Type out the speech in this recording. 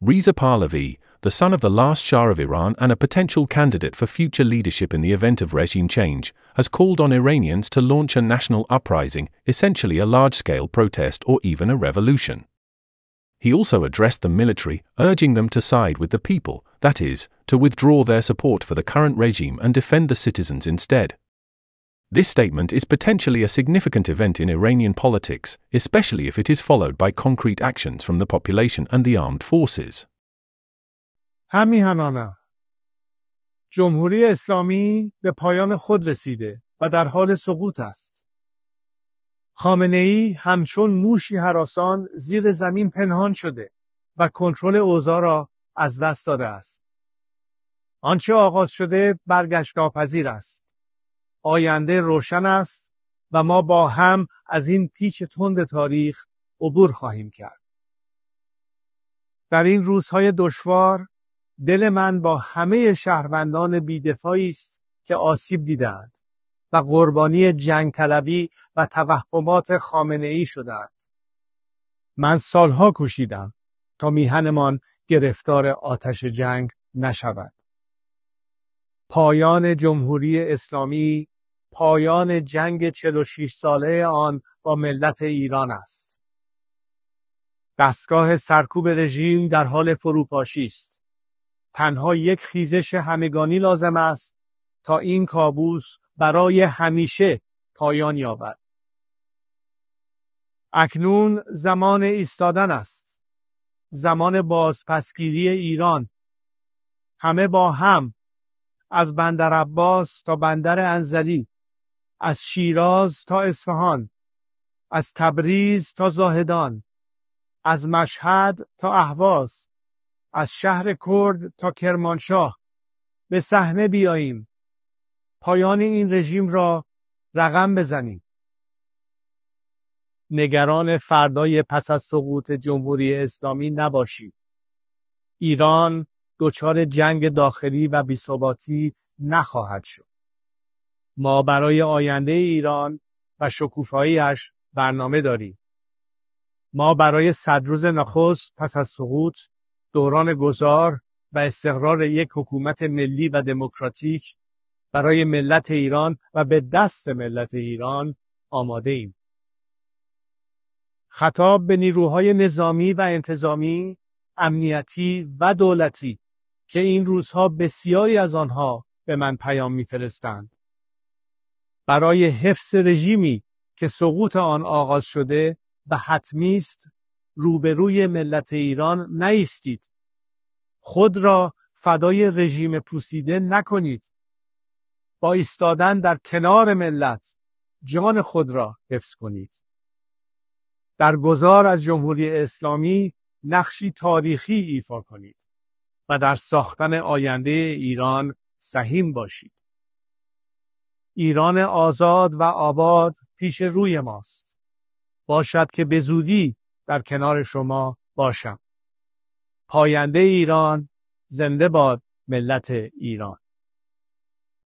Reza Pahlavi, the son of the last Shah of Iran and a potential candidate for future leadership in the event of regime change, has called on Iranians to launch a national uprising, essentially a large-scale protest or even a revolution. He also addressed the military, urging them to side with the people, that is, to withdraw their support for the current regime and defend the citizens instead. This statement is potentially a significant event in Iranian politics, especially if it is followed by concrete actions from the population and the armed forces. همیهنانه جمهوری اسلامی به پایان خود رسیده و در حال سقوط است. خامنه‌ای همچون موشی هراسان زیر زمین پنهان شده و کنترل اوضاع را از دست داده است. آنچه آغاز شده برگشت ناپذیر است. آینده روشن است و ما با هم از این پیچ تند تاریخ عبور خواهیم کرد. در این روزهای دشوار دل من با همه شهروندان بی‌دفاعی است که آسیب دیدند و قربانی جنگ طلبی و توهمات خامنه‌ای شدند. من سالها کوشیدم تا میهنمان گرفتار آتش جنگ نشود. پایان جمهوری اسلامی، پایان جنگ 46 ساله آن با ملت ایران است. دستگاه سرکوب رژیم در حال فروپاشی است. تنها یک خیزش همگانی لازم است تا این کابوس برای همیشه پایان یابد. اکنون زمان ایستادن است. زمان بازپسگیری ایران. همه با هم، از بندر عباس تا بندر انزلی، از شیراز تا اصفهان، از تبریز تا زاهدان، از مشهد تا اهواز، از شهر کرد تا کرمانشاه به صحنه بیاییم. پایان این رژیم را رقم بزنیم. نگران فردای پس از سقوط جمهوری اسلامی نباشید. ایران دچار جنگ داخلی و بی‌ثباتی نخواهد شد. ما برای آینده ایران و شکوفایی‌اش برنامه داریم. ما برای 100 روز نخست پس از سقوط، دوران گذار و استقرار یک حکومت ملی و دموکراتیک برای ملت ایران و به دست ملت ایران آماده ایم. خطاب به نیروهای نظامی و انتظامی، امنیتی و دولتی که این روزها بسیاری از آنها به من پیام می‌فرستند. برای حفظ رژیمی که سقوط آن آغاز شده و حتمی است، روبروی ملت ایران نایستید. خود را فدای رژیم پوسیده نکنید. با ایستادن در کنار ملت، جان خود را حفظ کنید. در گذار از جمهوری اسلامی نقشی تاریخی ایفا کنید و در ساختن آینده ایران سهیم باشید. ایران آزاد و آباد پیش روی ماست. باشد که به زودی در کنار شما باشم. پاینده ایران، زنده باد ملت ایران.